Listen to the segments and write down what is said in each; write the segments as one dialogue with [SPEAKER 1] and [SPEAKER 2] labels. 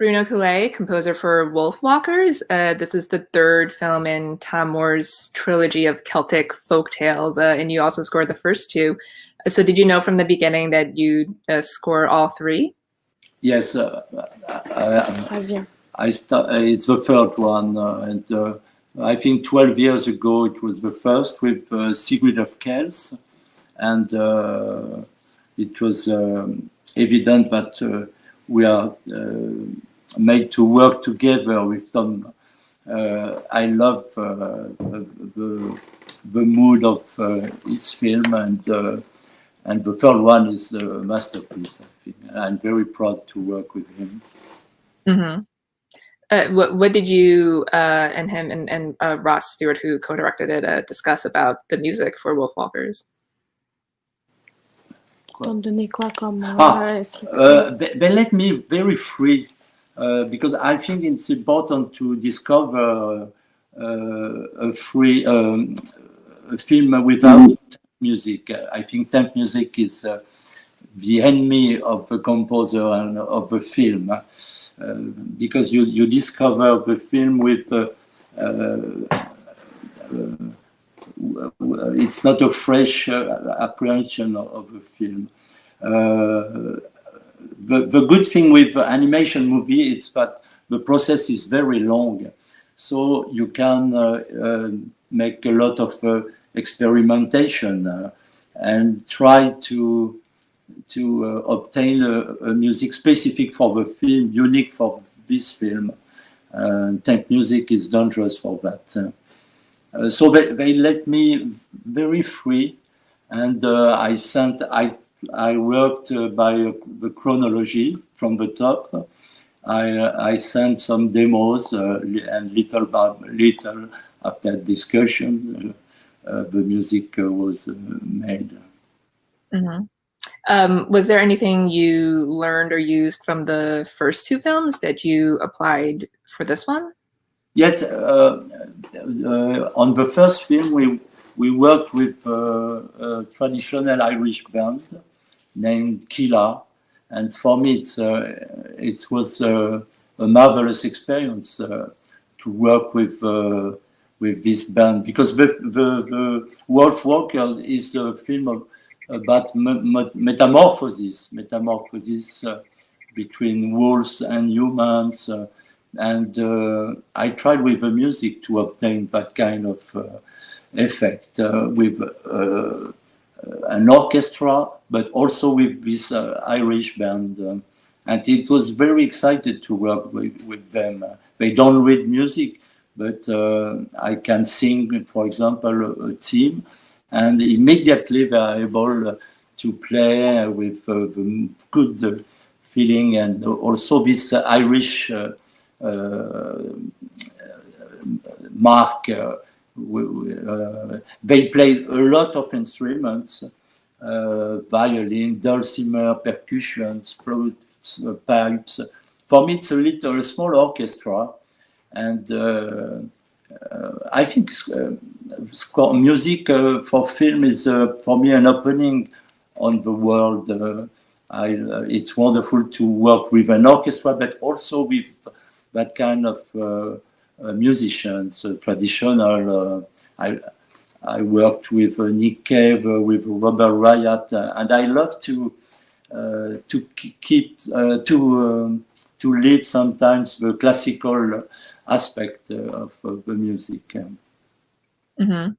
[SPEAKER 1] Bruno Coulais, composer for Wolfwalkers. This is the third film in Tom Moore's trilogy of Celtic folk tales, and you also scored the first two. So did you know from the beginning that you'd score all three?
[SPEAKER 2] Yes, it's the third one, and I think 12 years ago it was the first with Sigrid of Kells, and it was evident that we are made to work together with them. I love the mood of his film, and the third one is a masterpiece, I think. I'm very proud to work with him.
[SPEAKER 1] Mm-hmm. What did you and him and Ross Stewart, who co-directed it, discuss about the music for Wolfwalkers?
[SPEAKER 2] They let me very free because I think it's important to discover a film without music. I think temp music is the enemy of the composer and of the film, because you discover the film with it's not a fresh apprehension of the film. The good thing with animation movie is that the process is very long, so you can make a lot of experimentation and try to obtain a music specific for the film, unique for this film. Temp music is dangerous for that. So they let me very free, and I worked by the chronology from the top. I sent some demos, and little by little, after discussion, the music was made.
[SPEAKER 1] Mm-hmm. Was there anything you learned or used from the first two films that you applied for this one?
[SPEAKER 2] Yes, on the first film, we worked with a traditional Irish band named Killa, and for me it was a marvelous experience to work with this band, because the Wolfwalkers is a film about metamorphosis between wolves and humans. And I tried with the music to obtain that kind of effect with an orchestra, but also with this Irish band. And it was very excited to work with them. They don't read music, but I can sing, for example, a theme, and immediately they are able to play with the good feeling, and also this Irish mark. They played a lot of instruments, violin, dulcimer, percussions, flutes, pipes. For me, it's a small orchestra, and I think music for film is for me an opening on the world. It's wonderful to work with an orchestra, but also with that kind of musicians, traditional. I worked with Nick Cave, with Robert Wyatt, and I love to leave sometimes the classical aspect of the music.
[SPEAKER 1] Mm-hmm.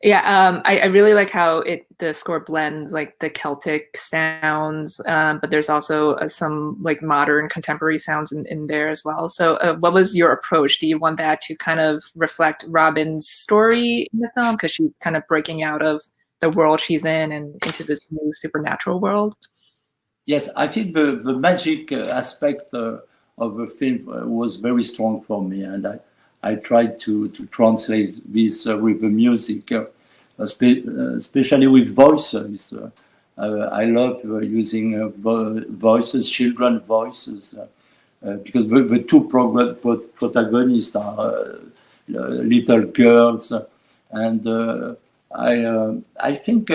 [SPEAKER 1] Yeah, I really like how the score blends like the Celtic sounds, but there's also some like modern contemporary sounds in there as well. So what was your approach? Do you want that to kind of reflect Robin's story in the film, because she's kind of breaking out of the world she's in and into this new supernatural world?
[SPEAKER 2] Yes, I think the magic aspect of the film was very strong for me, and I tried to translate this with the music, especially with voices. I love using voices, children voices, because the two protagonists are little girls, and I think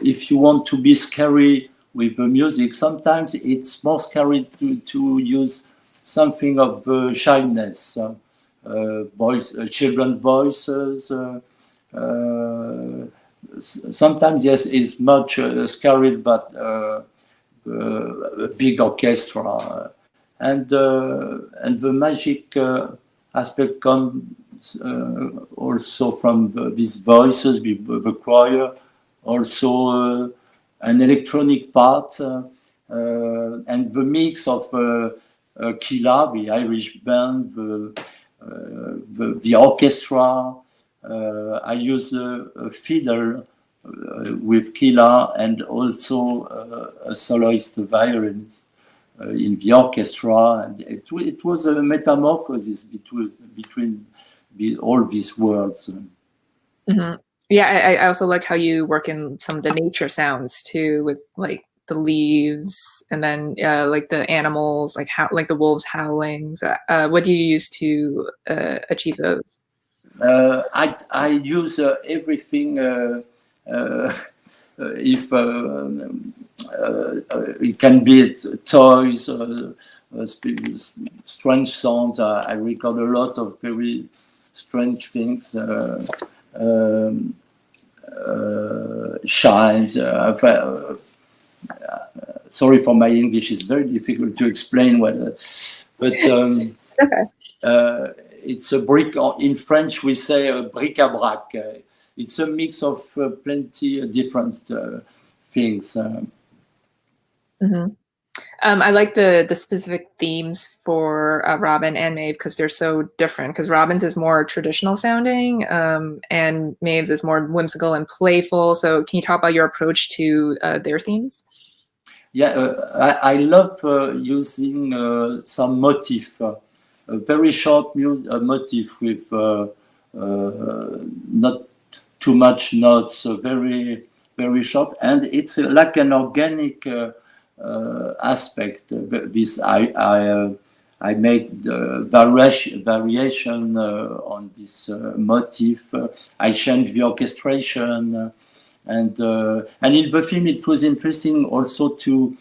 [SPEAKER 2] if you want to be scary with the music. Sometimes it's more scary to use something of shyness, children voices. Sometimes, yes, it's much scary, but a big orchestra, and the magic aspect comes also from these voices, the choir, also an electronic part, and the mix of Kila, the Irish band, the orchestra. I use a fiddle with Kila and also a soloist violinist in the orchestra. And it was a metamorphosis between all these worlds.
[SPEAKER 1] Mm-hmm. Yeah, I also like how you work in some of the nature sounds too, with like the leaves and then like the animals, like the wolves howlings. What do you use to achieve those?
[SPEAKER 2] I use everything. If it can be toys, strange sounds. I record a lot of very strange things. Shines. Sorry for my English; it's very difficult to explain what. But
[SPEAKER 1] Okay.
[SPEAKER 2] it's a brick. In French, we say a bric-à-brac. It's a mix of plenty different things.
[SPEAKER 1] Mm-hmm. I like the specific themes for Robin and Maeve because they're so different. Because Robin's is more traditional sounding, and Maeve's is more whimsical and playful. So, can you talk about your approach to their themes?
[SPEAKER 2] Yeah, I love using some motif, a very short motif with not too much notes, very short, and it's like an organic aspect. This I made variation on this motif. I changed the orchestration. And in the film, it was interesting also to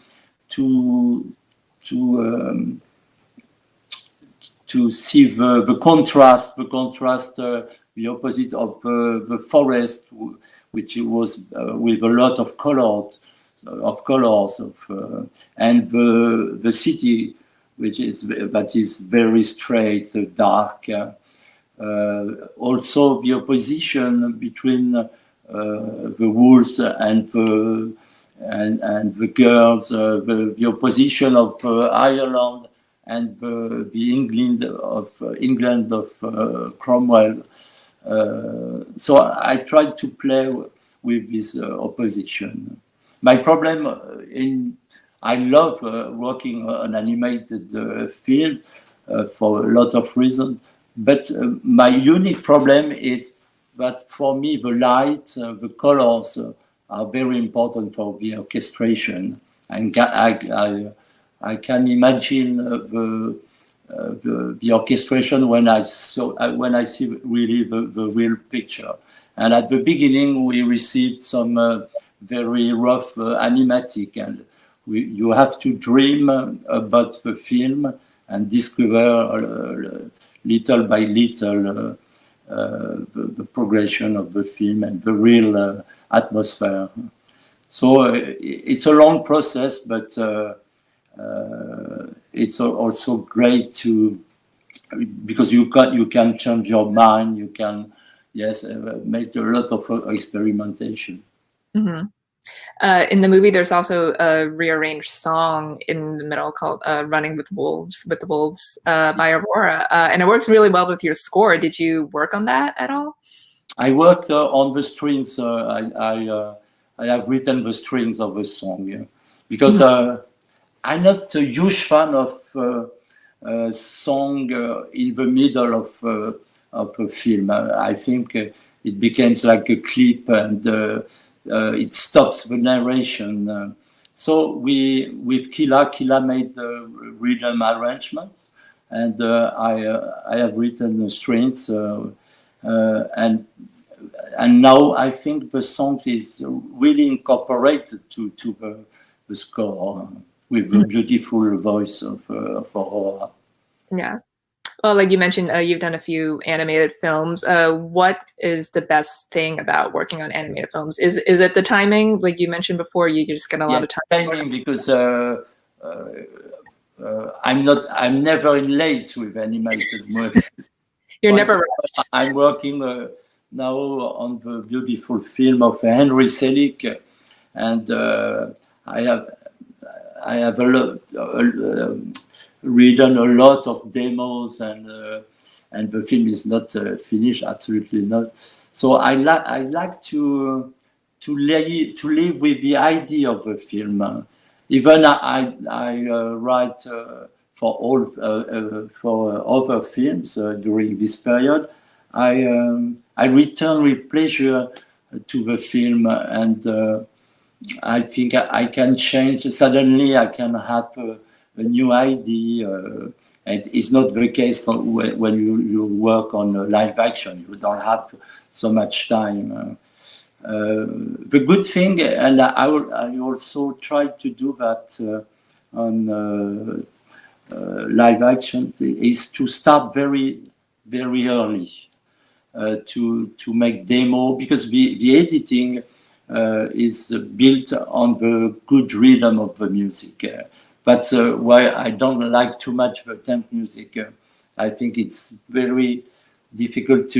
[SPEAKER 2] see the contrast, the opposite of the forest, which was with a lot of colors, and the city, that is very straight, dark. Also, the opposition between the wolves and the girls, the opposition of Ireland and the England of Cromwell. So I tried to play with this opposition. My problem I love working on animated film for a lot of reasons, but my unique problem is that for me the light, the colors are very important for the orchestration. And I can imagine the orchestration when I see really the real picture. And at the beginning, we received some very rough animatic, and you have to dream about the film and discover little by little the progression of the film and the real atmosphere. So it's a long process, but it's also great because you can change your mind. You can make a lot of experimentation.
[SPEAKER 1] Mm-hmm. In the movie, there's also a rearranged song in the middle called "Running with the Wolves" by Aurora, and it works really well with your score. Did you work on that at all?
[SPEAKER 2] I worked on the strings. I have written the strings of the song, because I'm not a huge fan of song in the middle of a film. I think it becomes like a clip, and it stops the narration. So with Kila made the rhythm arrangement, and I have written the strings, and now I think the song is really incorporated to the the score with the beautiful voice of Aurora.
[SPEAKER 1] Yeah. Well, like you mentioned, you've done a few animated films. What is the best thing about working on animated films? Is it the timing? Like you mentioned before, you just get a lot of time.
[SPEAKER 2] Timing, because I'm never in late with animated movies.
[SPEAKER 1] You're never.
[SPEAKER 2] I'm working now on the beautiful film of Henry Selick, and I have written a lot of demos, and the film is not finished, absolutely not. So I like to live with the idea of the film. Even I write for other films during this period. I return with pleasure to the film, and I think I can change. Suddenly, I can have a new idea. And it's not the case when you work on live action. You don't have so much time. The good thing, and I also try to do that on live action, is to start very, very early to make demo, because the editing is built on the good rhythm of the music. That's why I don't like too much the temp music. I think it's very difficult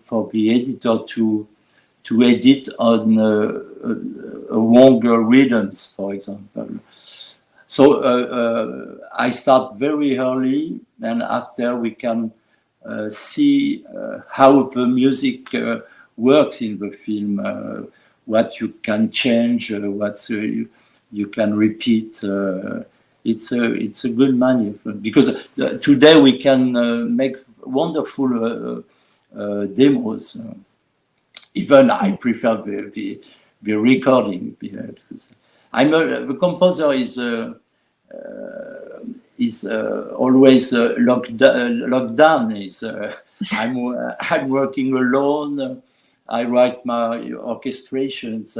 [SPEAKER 2] for the editor to edit on longer rhythms, for example. So I start very early, and after we can see how the music works in the film, what you can change, what you can repeat. It's a good maneuver, because today we can make wonderful demos. Even I prefer the recording, because the composer is always locked down. I'm working alone. I write my orchestrations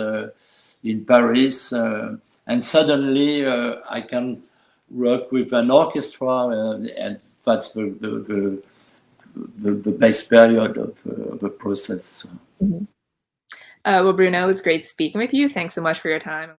[SPEAKER 2] in Paris, and suddenly I can work with an orchestra, and that's the best period of the process.
[SPEAKER 1] Well, Bruno, it was great speaking with you. Thanks so much for your time.